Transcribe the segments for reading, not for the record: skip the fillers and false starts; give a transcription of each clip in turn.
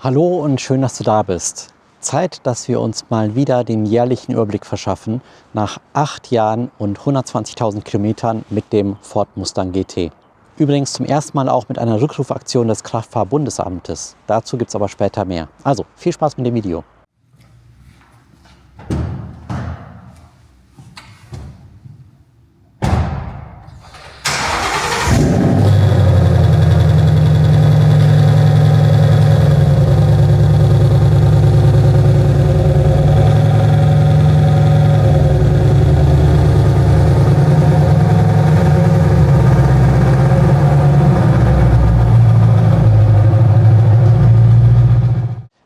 Hallo und schön, dass du da bist. Zeit, dass wir uns mal wieder den jährlichen Überblick verschaffen nach 8 Jahren und 120.000 Kilometern mit dem Ford Mustang GT. Übrigens zum ersten Mal auch mit einer Rückrufaktion des Kraftfahrbundesamtes. Dazu gibt es aber später mehr. Also viel Spaß mit dem Video.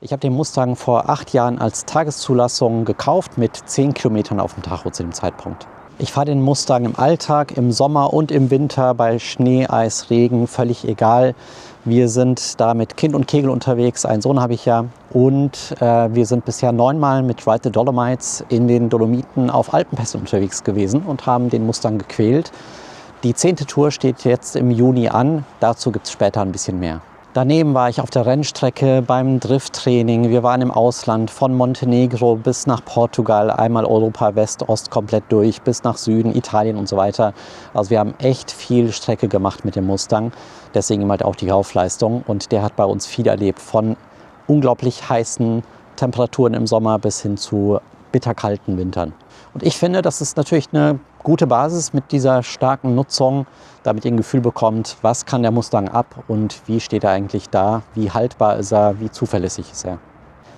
Ich habe den Mustang vor 8 Jahren als Tageszulassung gekauft mit 10 Kilometern auf dem Tacho zu dem Zeitpunkt. Ich fahre den Mustang im Alltag, im Sommer und im Winter, bei Schnee, Eis, Regen, völlig egal. Wir sind da mit Kind und Kegel unterwegs, einen Sohn habe ich ja. Und wir sind bisher 9-mal mit Ride the Dolomites in den Dolomiten auf Alpenpässen unterwegs gewesen und haben den Mustang gequält. Die 10. Tour steht jetzt im Juni an, dazu gibt es später ein bisschen mehr. Daneben war ich auf der Rennstrecke beim Drifttraining. Wir waren im Ausland von Montenegro bis nach Portugal, einmal Europa, West, Ost komplett durch, bis nach Süden, Italien und so weiter. Also wir haben echt viel Strecke gemacht mit dem Mustang, deswegen halt auch die Laufleistung. Und der hat bei uns viel erlebt, von unglaublich heißen Temperaturen im Sommer bis hin zu bitterkalten Wintern. Und ich finde, das ist natürlich eine gute Basis mit dieser starken Nutzung, damit ihr ein Gefühl bekommt, was kann der Mustang ab und wie steht er eigentlich da, wie haltbar ist er, wie zuverlässig ist er.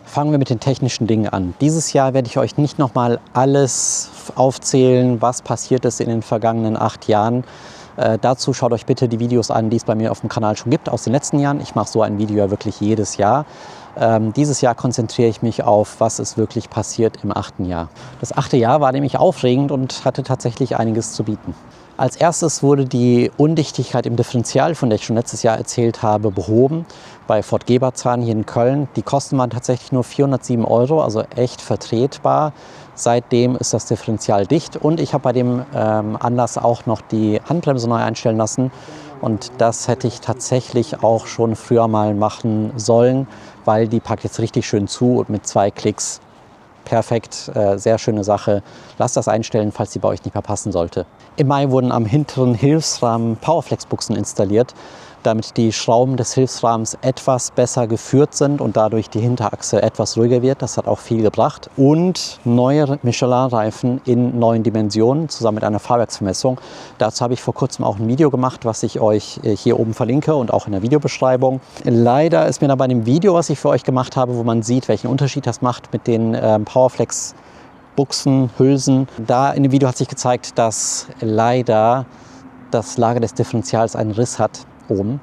Fangen wir mit den technischen Dingen an. Dieses Jahr werde ich euch nicht nochmal alles aufzählen, was passiert ist in den vergangenen 8 Jahren. Dazu schaut euch bitte die Videos an, die es bei mir auf dem Kanal schon gibt aus den letzten Jahren. Ich mache so ein Video ja wirklich jedes Jahr. Dieses Jahr konzentriere ich mich auf, was ist wirklich passiert im 8. Jahr. Das 8. Jahr war nämlich aufregend und hatte tatsächlich einiges zu bieten. Als erstes wurde die Undichtigkeit im Differential, von der ich schon letztes Jahr erzählt habe, behoben bei Ford Geberzahn hier in Köln. Die Kosten waren tatsächlich nur 407 €, also echt vertretbar. Seitdem ist das Differential dicht und ich habe bei dem Anlass auch noch die Handbremse neu einstellen lassen. Und das hätte ich tatsächlich auch schon früher mal machen sollen, weil die packt jetzt richtig schön zu und mit 2 Klicks perfekt, sehr schöne Sache. Lasst das einstellen, falls die bei euch nicht mehr passen sollte. Im Mai wurden am hinteren Hilfsrahmen Powerflex-Buchsen installiert, damit die Schrauben des Hilfsrahmens etwas besser geführt sind und dadurch die Hinterachse etwas ruhiger wird. Das hat auch viel gebracht. Und neue Michelin-Reifen in neuen Dimensionen, zusammen mit einer Fahrwerksvermessung. Dazu habe ich vor kurzem auch ein Video gemacht, was ich euch hier oben verlinke und auch in der Videobeschreibung. Leider ist mir da bei dem Video, was ich für euch gemacht habe, wo man sieht, welchen Unterschied das macht mit den Powerflex Buchsen, Hülsen. Da in dem Video hat sich gezeigt, dass leider das Lager des Differentials einen Riss hat oben.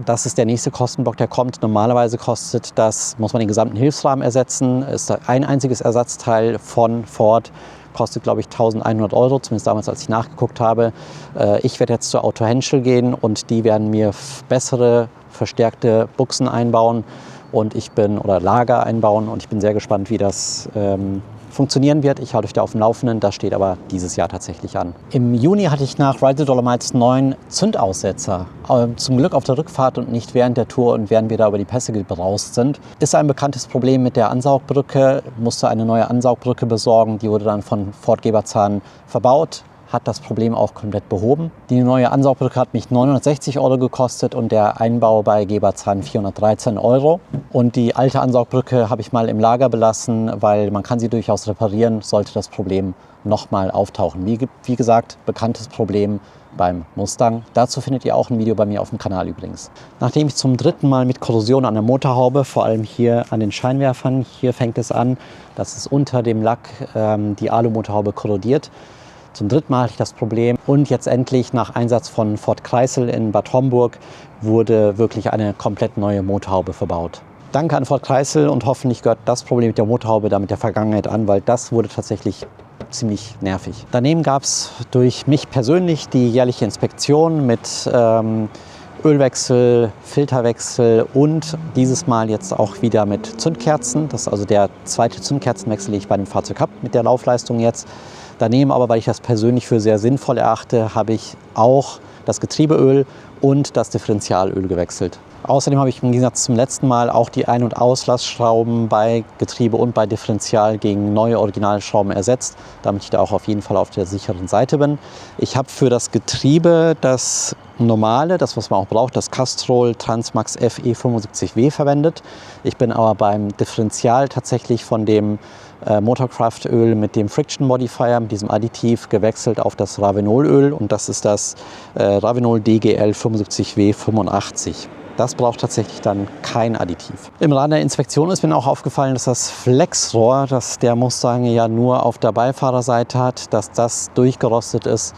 Das ist der nächste Kostenblock, der kommt. Normalerweise kostet das, muss man den gesamten Hilfsrahmen ersetzen. Ist ein einziges Ersatzteil von Ford. Kostet, glaube ich, 1.100 €, zumindest damals, als ich nachgeguckt habe. Ich werde jetzt zur Auto Henschel gehen und die werden mir bessere, verstärkte Buchsen einbauen oder Lager einbauen. Und ich bin sehr gespannt, wie das funktionieren wird. Ich halte euch da auf dem Laufenden, das steht aber dieses Jahr tatsächlich an. Im Juni hatte ich nach Ride the Dolomites 9 Zündaussetzer. Zum Glück auf der Rückfahrt und nicht während der Tour und während wir da über die Pässe gebraust sind. Ist ein bekanntes Problem mit der Ansaugbrücke. Musste eine neue Ansaugbrücke besorgen. Die wurde dann von Ford Geberzahn verbaut. Hat das Problem auch komplett behoben. Die neue Ansaugbrücke hat mich 960 € gekostet und der Einbau bei Geberzahn 413 €. Und die alte Ansaugbrücke habe ich mal im Lager belassen, weil man kann sie durchaus reparieren, sollte das Problem nochmal auftauchen. Wie gesagt, bekanntes Problem beim Mustang. Dazu findet ihr auch ein Video bei mir auf dem Kanal übrigens. Nachdem ich zum 3. Mal mit Korrosion an der Motorhaube, vor allem hier an den Scheinwerfern, hier fängt es an, dass es unter dem Lack die Alumotorhaube korrodiert. Zum 3. Mal hatte ich das Problem und jetzt endlich nach Einsatz von Ford Kreisel in Bad Homburg wurde wirklich eine komplett neue Motorhaube verbaut. Danke an Ford Kreisel und hoffentlich gehört das Problem mit der Motorhaube damit der Vergangenheit an, weil das wurde tatsächlich ziemlich nervig. Daneben gab es durch mich persönlich die jährliche Inspektion mit Ölwechsel, Filterwechsel und dieses Mal jetzt auch wieder mit Zündkerzen. Das ist also der 2. Zündkerzenwechsel, den ich bei dem Fahrzeug habe mit der Laufleistung jetzt. Daneben aber, weil ich das persönlich für sehr sinnvoll erachte, habe ich auch das Getriebeöl und das Differentialöl gewechselt. Außerdem habe ich im Gegensatz zum letzten Mal auch die Ein- und Auslassschrauben bei Getriebe und bei Differential gegen neue Originalschrauben ersetzt, damit ich da auch auf jeden Fall auf der sicheren Seite bin. Ich habe für das Getriebe das normale, das was man auch braucht, das Castrol Transmax FE75W verwendet. Ich bin aber beim Differential tatsächlich von dem Motorcraft-Öl mit dem Friction Modifier, mit diesem Additiv, gewechselt auf das Ravenol-Öl und das ist das Ravenol DGL 75W85. Das braucht tatsächlich dann kein Additiv. Im Rahmen der Inspektion ist mir auch aufgefallen, dass das Flexrohr, das der Mustang ja nur auf der Beifahrerseite hat, dass das durchgerostet ist.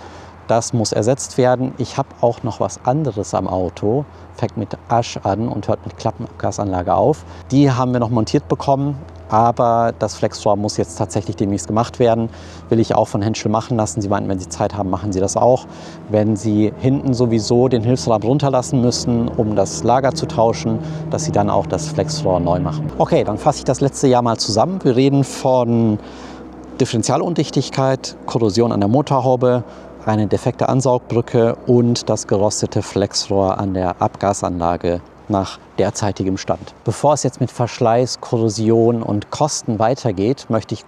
Das muss ersetzt werden. Ich habe auch noch was anderes am Auto. Fängt mit Asch an und hört mit Klappenabgasanlage auf. Die haben wir noch montiert bekommen, aber das Flexrohr muss jetzt tatsächlich demnächst gemacht werden. Will ich auch von Henschel machen lassen. Sie meinten, wenn Sie Zeit haben, machen Sie das auch. Wenn Sie hinten sowieso den Hilfsrahmen runterlassen müssen, um das Lager zu tauschen, dass Sie dann auch das Flexrohr neu machen. Okay, dann fasse ich das letzte Jahr mal zusammen. Wir reden von Differentialundichtigkeit, Korrosion an der Motorhaube, eine defekte Ansaugbrücke und das gerostete Flexrohr an der Abgasanlage nach derzeitigem Stand. Bevor es jetzt mit Verschleiß, Korrosion und Kosten weitergeht, möchte ich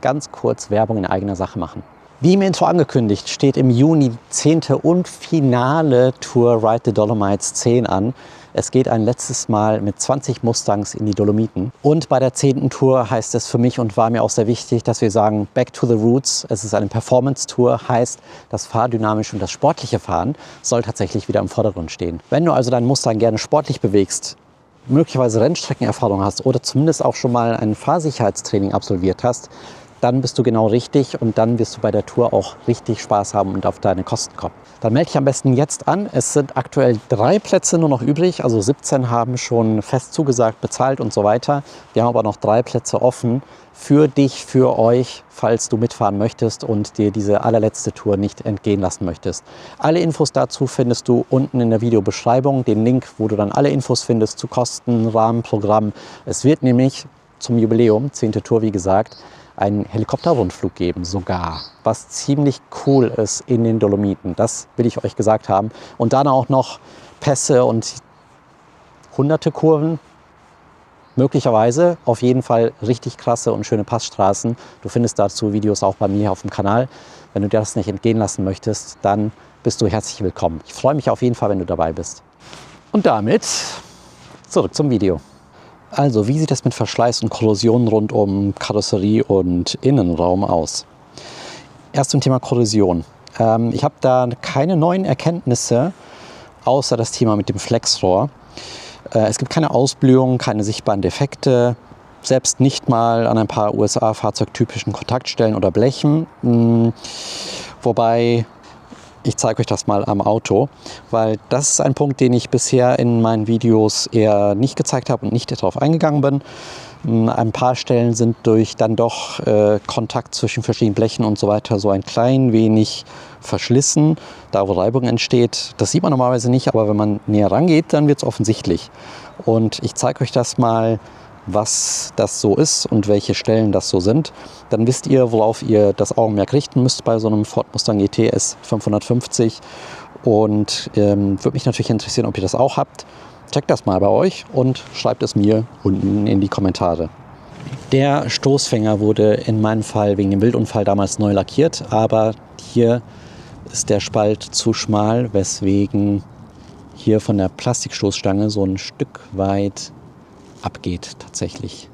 ganz kurz Werbung in eigener Sache machen. Wie im Intro angekündigt, steht im Juni die 10. und finale Tour Ride the Dolomites 10 an. Es geht ein letztes Mal mit 20 Mustangs in die Dolomiten. Und bei der 10. Tour heißt es für mich und war mir auch sehr wichtig, dass wir sagen, back to the roots. Es ist eine Performance-Tour, heißt, das Fahrdynamische und das sportliche Fahren soll tatsächlich wieder im Vordergrund stehen. Wenn du also deinen Mustang gerne sportlich bewegst, möglicherweise Rennstreckenerfahrung hast oder zumindest auch schon mal ein Fahrsicherheitstraining absolviert hast, dann bist du genau richtig und dann wirst du bei der Tour auch richtig Spaß haben und auf deine Kosten kommen. Dann melde dich am besten jetzt an. Es sind aktuell 3 Plätze nur noch übrig, also 17 haben schon fest zugesagt, bezahlt und so weiter. Wir haben aber noch 3 Plätze offen für dich, für euch, falls du mitfahren möchtest und dir diese allerletzte Tour nicht entgehen lassen möchtest. Alle Infos dazu findest du unten in der Videobeschreibung, den Link, wo du dann alle Infos findest zu Kosten, Rahmen, Programm. Es wird nämlich zum Jubiläum, 10. Tour wie gesagt, einen Helikopterrundflug geben sogar, was ziemlich cool ist in den Dolomiten. Das will ich euch gesagt haben. Und dann auch noch Pässe und hunderte Kurven, möglicherweise auf jeden Fall richtig krasse und schöne Passstraßen. Du findest dazu Videos auch bei mir auf dem Kanal. Wenn du dir das nicht entgehen lassen möchtest, dann bist du herzlich willkommen. Ich freue mich auf jeden Fall, wenn du dabei bist. Und damit zurück zum Video. Also, wie sieht es mit Verschleiß und Korrosion rund um Karosserie und Innenraum aus? Erst zum Thema Korrosion. Ich habe da keine neuen Erkenntnisse, außer das Thema mit dem Flexrohr. Es gibt keine Ausblühungen, keine sichtbaren Defekte, selbst nicht mal an ein paar USA-fahrzeugtypischen Kontaktstellen oder Blechen. Wobei, ich zeige euch das mal am Auto, weil das ist ein Punkt, den ich bisher in meinen Videos eher nicht gezeigt habe und nicht darauf eingegangen bin. Ein paar Stellen sind durch dann doch Kontakt zwischen verschiedenen Blechen und so weiter so ein klein wenig verschlissen, da wo Reibung entsteht. Das sieht man normalerweise nicht, aber wenn man näher rangeht, dann wird es offensichtlich. Und ich zeige euch das mal, was das so ist und welche Stellen das so sind. Dann wisst ihr, worauf ihr das Augenmerk richten müsst bei so einem Ford Mustang GT S550. Und würde mich natürlich interessieren, ob ihr das auch habt. Checkt das mal bei euch und schreibt es mir unten in die Kommentare. Der Stoßfänger wurde in meinem Fall wegen dem Wildunfall damals neu lackiert, aber hier ist der Spalt zu schmal, weswegen hier von der Plastikstoßstange so ein Stück weit abgeht tatsächlich.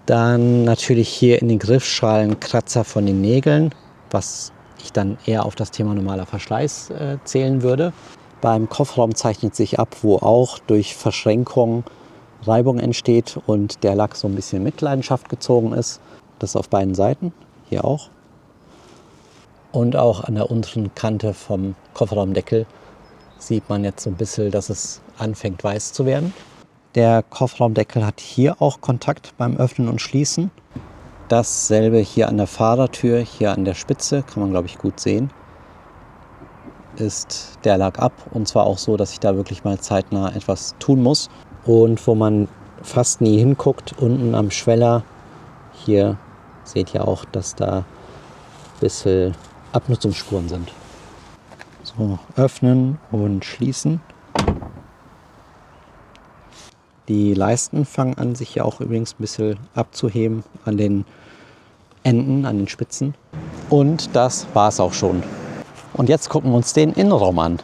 Dann natürlich hier in den Griffschalen Kratzer von den Nägeln, was ich dann eher auf das Thema normaler Verschleiß zählen würde. Beim Kofferraum zeichnet sich ab, wo auch durch Verschränkung Reibung entsteht und der Lack so ein bisschen in Mitleidenschaft gezogen ist. Das auf beiden Seiten, hier auch. Und auch an der unteren Kante vom Kofferraumdeckel sieht man jetzt so ein bisschen, dass es anfängt weiß zu werden. Der Kofferraumdeckel hat hier auch Kontakt beim Öffnen und Schließen. Dasselbe hier an der Fahrertür, hier an der Spitze, kann man glaube ich gut sehen, ist der Lack ab. Und zwar auch so, dass ich da wirklich mal zeitnah etwas tun muss. Und wo man fast nie hinguckt, unten am Schweller, hier seht ihr auch, dass da ein bisschen Abnutzungsspuren sind. So, öffnen und schließen. Die Leisten fangen an, sich hier auch übrigens ein bisschen abzuheben an den Enden, an den Spitzen. Und das war es auch schon. Und jetzt gucken wir uns den Innenraum an.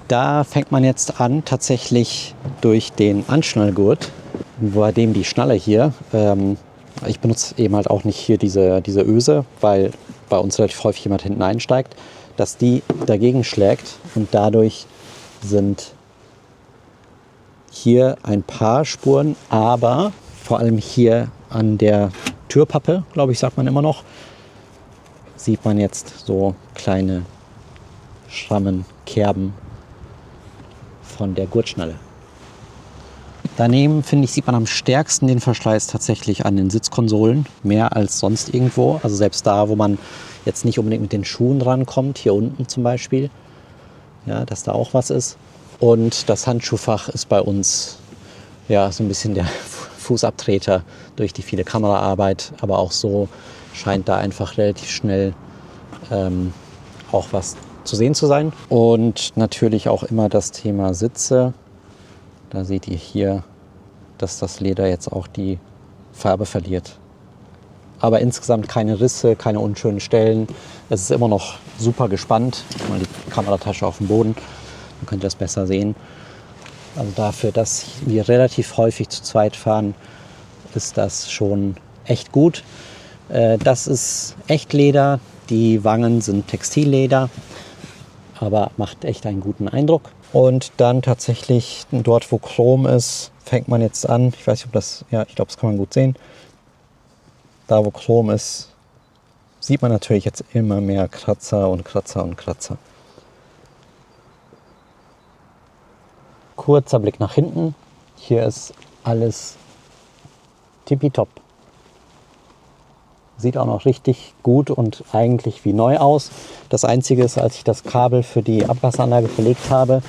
Da fängt man jetzt an, tatsächlich durch den Anschnallgurt, bei dem die Schnalle hier, ich benutze eben halt auch nicht hier diese Öse, weil bei uns relativ häufig jemand hinten einsteigt, dass die dagegen schlägt und dadurch sind hier ein paar Spuren, aber vor allem hier an der Türpappe, glaube ich, sagt man immer noch, sieht man jetzt so kleine Schrammen, Kerben von der Gurtschnalle. Daneben, finde ich, sieht man am stärksten den Verschleiß tatsächlich an den Sitzkonsolen, mehr als sonst irgendwo. Also selbst da, wo man jetzt nicht unbedingt mit den Schuhen rankommt, hier unten zum Beispiel, ja, dass da auch was ist. Und das Handschuhfach ist bei uns ja so ein bisschen der Fußabtreter durch die viele Kameraarbeit, aber auch so scheint da einfach relativ schnell auch was zu sehen zu sein. Und natürlich auch immer das Thema Sitze. Da seht ihr hier, dass das Leder jetzt auch die Farbe verliert. Aber insgesamt keine Risse, keine unschönen Stellen. Es ist immer noch super gespannt. Mal die Kameratasche auf dem Boden, dann könnt ihr das besser sehen. Also dafür, dass wir relativ häufig zu zweit fahren, ist das schon echt gut. Das ist Echtleder, die Wangen sind Textilleder, aber macht echt einen guten Eindruck. Und dann tatsächlich dort, wo Chrom ist, fängt man jetzt an. Ich weiß nicht, ob das, ja, ich glaube, das kann man gut sehen. Da, wo Chrom ist, sieht man natürlich jetzt immer mehr Kratzer und Kratzer und Kratzer. Kurzer Blick nach hinten. Hier ist alles tippitopp. Sieht auch noch richtig gut und eigentlich wie neu aus. Das Einzige ist, als ich das Kabel für die Abgasanlage verlegt habe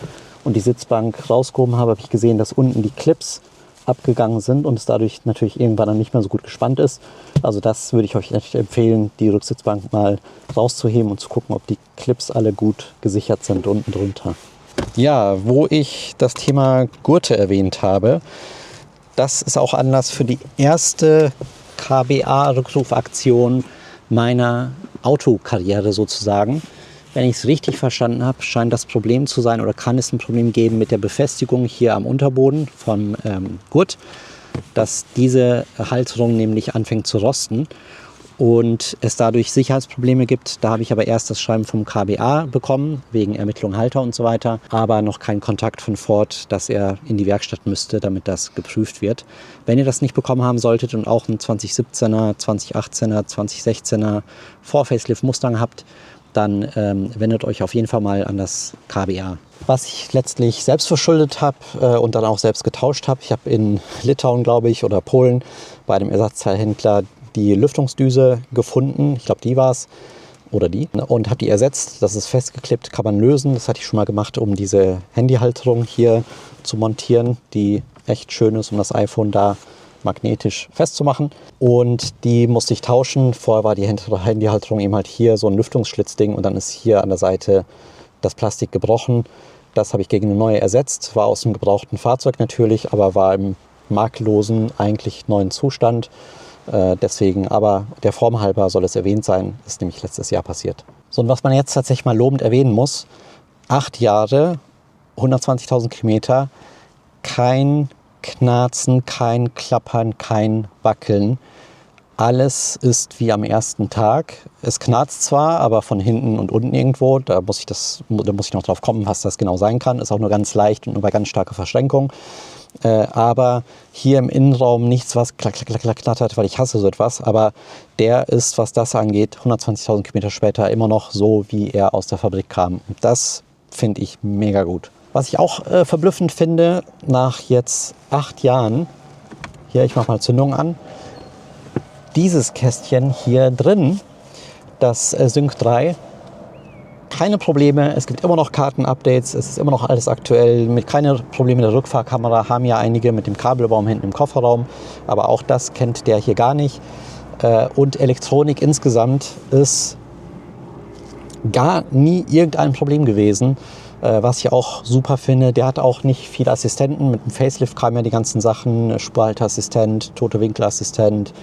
und die Sitzbank rausgehoben habe, habe ich gesehen, dass unten die Clips abgegangen sind und es dadurch natürlich irgendwann dann nicht mehr so gut gespannt ist. Also das würde ich euch echt empfehlen, die Rücksitzbank mal rauszuheben und zu gucken, ob die Clips alle gut gesichert sind unten drunter. Ja, wo ich das Thema Gurte erwähnt habe, das ist auch Anlass für die erste KBA-Rückrufaktion meiner Autokarriere sozusagen. Wenn ich es richtig verstanden habe, scheint das Problem zu sein oder kann es ein Problem geben mit der Befestigung hier am Unterboden vom Gurt, dass diese Halterung nämlich anfängt zu rosten und es dadurch Sicherheitsprobleme gibt. Da habe ich aber erst das Schreiben vom KBA bekommen, wegen Ermittlung Halter und so weiter, aber noch keinen Kontakt von Ford, dass er in die Werkstatt müsste, damit das geprüft wird. Wenn ihr das nicht bekommen haben solltet und auch einen 2017er, 2018er, 2016er Vor-Facelift Mustang habt, dann wendet euch auf jeden Fall mal an das KBA. Was ich letztlich selbst verschuldet habe und dann auch selbst getauscht habe, ich habe in Litauen, glaube ich, oder Polen bei einem Ersatzteilhändler die Lüftungsdüse gefunden, ich glaube die war es, oder die, und habe die ersetzt. Das ist festgeklippt, kann man lösen. Das hatte ich schon mal gemacht, um diese Handyhalterung hier zu montieren, die echt schön ist, um das iPhone da magnetisch festzumachen. Und die musste ich tauschen. Vorher war die Handyhalterung eben halt hier so ein Lüftungsschlitzding und dann ist hier an der Seite das Plastik gebrochen. Das habe ich gegen eine neue ersetzt. War aus dem gebrauchten Fahrzeug natürlich, aber war im makellosen, eigentlich neuen Zustand. Deswegen, aber der Form halber soll es erwähnt sein, ist nämlich letztes Jahr passiert. So, und was man jetzt tatsächlich mal lobend erwähnen muss, 8 Jahre, 120.000 Kilometer, kein Knarzen, kein Klappern, kein Wackeln. Alles ist wie am ersten Tag. Es knarzt zwar, aber von hinten und unten irgendwo. Da muss ich noch drauf kommen, was das genau sein kann. Ist auch nur ganz leicht und nur bei ganz starker Verschränkung. Aber hier im Innenraum nichts, was klack, klack, klack, klack knattert, weil ich hasse so etwas. Aber der ist, was das angeht, 120.000 Kilometer später immer noch so, wie er aus der Fabrik kam. Und das finde ich mega gut. Was ich auch verblüffend finde, nach jetzt 8 Jahren, hier, ich mache mal Zündung an, dieses Kästchen hier drin, das Sync 3, keine Probleme, es gibt immer noch Karten-Updates, es ist immer noch alles aktuell, mit keine Probleme mit der Rückfahrkamera, haben ja einige mit dem Kabelbaum hinten im Kofferraum, aber auch das kennt der hier gar nicht. Und Elektronik insgesamt ist gar nie irgendein Problem gewesen. Was ich auch super finde, der hat auch nicht viele Assistenten. Mit dem Facelift kamen ja die ganzen Sachen, Spurhalteassistent, Tote-Winkel-Assistent,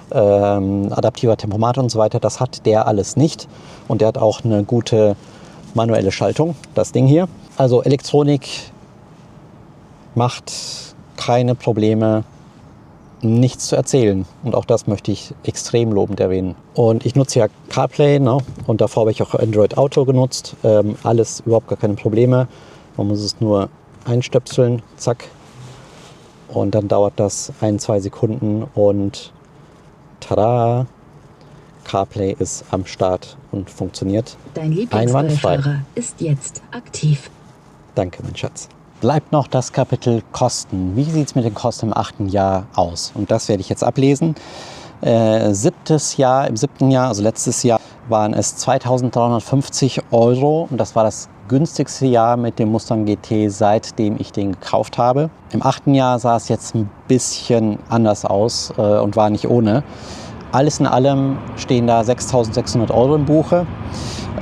adaptiver Tempomat und so weiter. Das hat der alles nicht. Und der hat auch eine gute manuelle Schaltung, das Ding hier. Also Elektronik macht keine Probleme, nichts zu erzählen. Und auch das möchte ich extrem lobend erwähnen. Und ich nutze ja CarPlay, ne? Und davor habe ich auch Android Auto genutzt. Alles überhaupt gar keine Probleme. Man muss es nur einstöpseln, zack. Und dann dauert das 1-2 Sekunden und tada! CarPlay ist am Start und funktioniert Dein einwandfrei. Lieblingsbeifahrer ist jetzt aktiv. Danke, mein Schatz. Bleibt noch das Kapitel Kosten. Wie sieht es mit den Kosten im 8. Jahr aus? Und das werde ich jetzt ablesen. Im 7. Jahr, also letztes Jahr, waren es 2.350 €. Und das war das günstigste Jahr mit dem Mustang GT, seitdem ich den gekauft habe. Im 8. Jahr sah es jetzt ein bisschen anders aus und war nicht ohne. Alles in allem stehen da 6.600 € im Buche.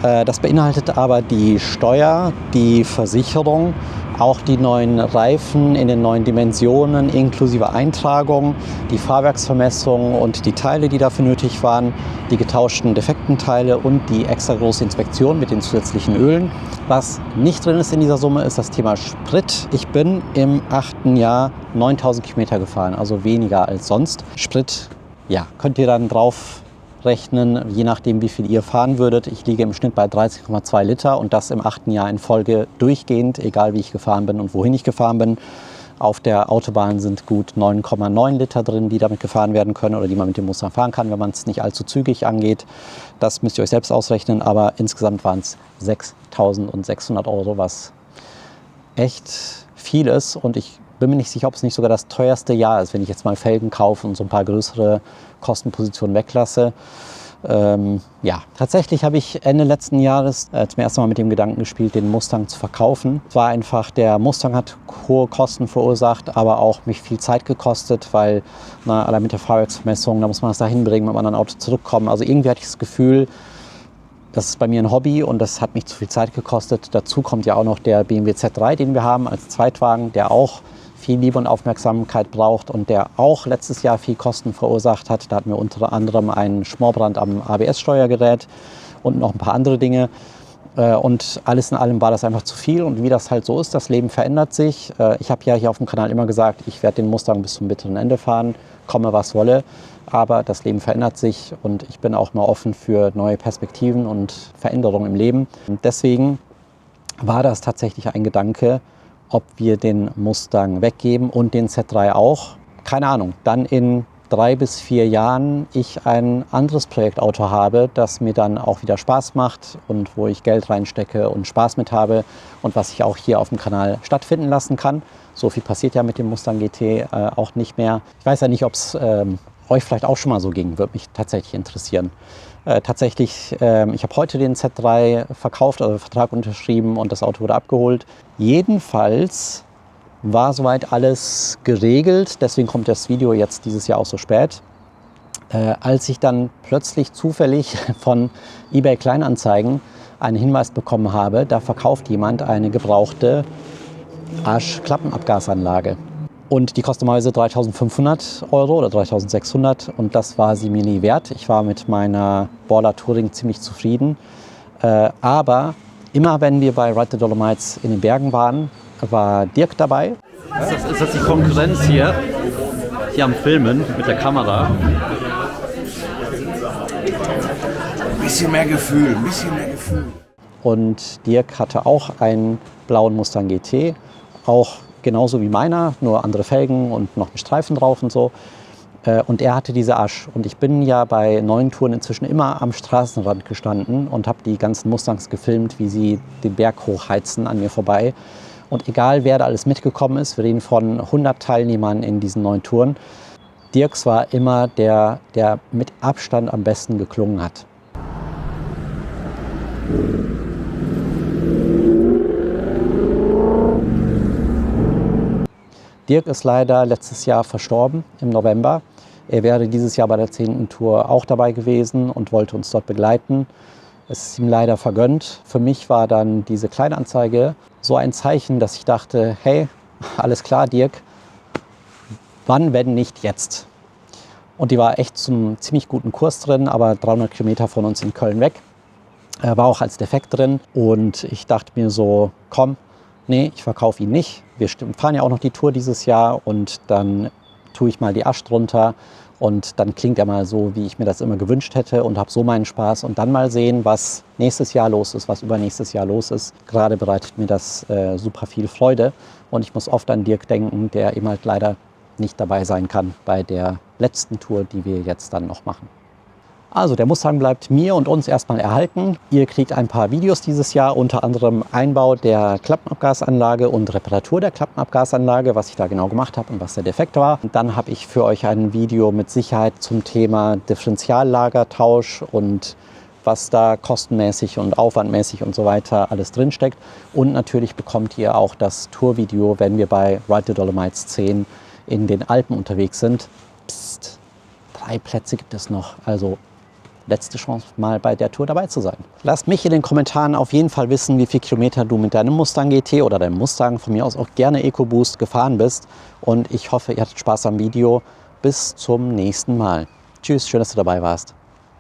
Das beinhaltet aber die Steuer, die Versicherung, auch die neuen Reifen in den neuen Dimensionen inklusive Eintragung, die Fahrwerksvermessung und die Teile, die dafür nötig waren, die getauschten defekten Teile und die extra große Inspektion mit den zusätzlichen Ölen. Was nicht drin ist in dieser Summe, ist das Thema Sprit. Ich bin im 8. Jahr 9.000 Kilometer gefahren, also weniger als sonst. Sprit, ja, könnt ihr dann drauf rechnen, je nachdem wie viel ihr fahren würdet. Ich liege im Schnitt bei 13,2 Liter und das im 8. Jahr in Folge durchgehend, egal wie ich gefahren bin und wohin ich gefahren bin. Auf der Autobahn sind gut 9,9 Liter drin, die damit gefahren werden können oder die man mit dem Mustang fahren kann, wenn man es nicht allzu zügig angeht. Das müsst ihr euch selbst ausrechnen, aber insgesamt waren es 6.600 €, was echt viel ist und ich bin mir nicht sicher, ob es nicht sogar das teuerste Jahr ist, wenn ich jetzt mal Felgen kaufe und so ein paar größere Kostenpositionen weglasse. Ja, tatsächlich habe ich Ende letzten Jahres zum ersten Mal mit dem Gedanken gespielt, den Mustang zu verkaufen. Es war einfach, der Mustang hat hohe Kosten verursacht, aber auch mich viel Zeit gekostet, weil allein mit der Fahrwerksvermessung, da muss man das da hinbringen, mit einem anderen Auto zurückkommen. Also irgendwie hatte ich das Gefühl, das ist bei mir ein Hobby und das hat mich zu viel Zeit gekostet. Dazu kommt ja auch noch der BMW Z3, den wir haben als Zweitwagen, der auch viel Liebe und Aufmerksamkeit braucht und der auch letztes Jahr viel Kosten verursacht hat. Da hatten wir unter anderem einen Schmorbrand am ABS-Steuergerät und noch ein paar andere Dinge. Und alles in allem war das einfach zu viel und wie das halt so ist, das Leben verändert sich. Ich habe ja hier auf dem Kanal immer gesagt, ich werde den Mustang bis zum bitteren Ende fahren, komme was wolle. Aber das Leben verändert sich und ich bin auch mal offen für neue Perspektiven und Veränderungen im Leben. Und deswegen war das tatsächlich ein Gedanke, ob wir den Mustang weggeben und den Z3 auch. Keine Ahnung, dann in 3 bis 4 Jahren ich ein anderes Projektauto habe, das mir dann auch wieder Spaß macht und wo ich Geld reinstecke und Spaß mit habe und was ich auch hier auf dem Kanal stattfinden lassen kann. So viel passiert ja mit dem Mustang GT auch nicht mehr. Ich weiß ja nicht, ob es euch vielleicht auch schon mal so ging, würde mich tatsächlich interessieren. Ich habe heute den Z3 verkauft, also Vertrag unterschrieben und das Auto wurde abgeholt. Jedenfalls war soweit alles geregelt, deswegen kommt das Video jetzt dieses Jahr auch so spät. Als ich dann plötzlich zufällig von eBay Kleinanzeigen einen Hinweis bekommen habe, da verkauft jemand eine gebrauchte Arsch-Klappenabgasanlage. Und die kostet normalerweise 3.500 € oder 3.600 und das war sie mir nie wert. Ich war mit meiner Borla Touring ziemlich zufrieden. Aber immer wenn wir bei Ride the Dolomites in den Bergen waren, war Dirk dabei. Ist das die Konkurrenz hier am Filmen mit der Kamera? Ein bisschen mehr Gefühl, ein bisschen mehr Gefühl. Und Dirk hatte auch einen blauen Mustang GT, auch genauso wie meiner, nur andere Felgen und noch mit Streifen drauf und so. Und er hatte diese Asch. Und ich bin ja bei neuen Touren inzwischen immer am Straßenrand gestanden und habe die ganzen Mustangs gefilmt, wie sie den Berg hochheizen an mir vorbei. Und egal, wer da alles mitgekommen ist, wir reden von 100 Teilnehmern in diesen neuen Touren, Dirks war immer der mit Abstand am besten geklungen hat. Dirk ist leider letztes Jahr verstorben, im November. Er wäre dieses Jahr bei der 10. Tour auch dabei gewesen und wollte uns dort begleiten. Es ist ihm leider vergönnt. Für mich war dann diese Kleinanzeige so ein Zeichen, dass ich dachte, hey, alles klar, Dirk, wann, wenn nicht jetzt? Und die war echt zum ziemlich guten Kurs drin, aber 300 Kilometer von uns in Köln weg. War auch als defekt drin und ich dachte mir so, komm, nee, ich verkaufe ihn nicht. Wir fahren ja auch noch die Tour dieses Jahr und dann tue ich mal die Asch drunter und dann klingt er mal so, wie ich mir das immer gewünscht hätte und habe so meinen Spaß und dann mal sehen, was nächstes Jahr los ist, was übernächstes Jahr los ist. Gerade bereitet mir das super viel Freude und ich muss oft an Dirk denken, der eben halt leider nicht dabei sein kann bei der letzten Tour, die wir jetzt dann noch machen. Also der Mustang bleibt mir und uns erstmal erhalten. Ihr kriegt ein paar Videos dieses Jahr, unter anderem Einbau der Klappenabgasanlage und Reparatur der Klappenabgasanlage, was ich da genau gemacht habe und was der Defekt war. Und dann habe ich für euch ein Video mit Sicherheit zum Thema Differentiallagertausch und was da kostenmäßig und aufwandmäßig und so weiter alles drinsteckt. Und natürlich bekommt ihr auch das Tourvideo, wenn wir bei Ride the Dolomites 10 in den Alpen unterwegs sind. Psst, 3 Plätze gibt es noch, also letzte Chance, mal bei der Tour dabei zu sein. Lasst mich in den Kommentaren auf jeden Fall wissen, wie viele Kilometer du mit deinem Mustang GT oder deinem Mustang, von mir aus auch gerne EcoBoost, gefahren bist. Und ich hoffe, ihr hattet Spaß am Video. Bis zum nächsten Mal. Tschüss, schön, dass du dabei warst.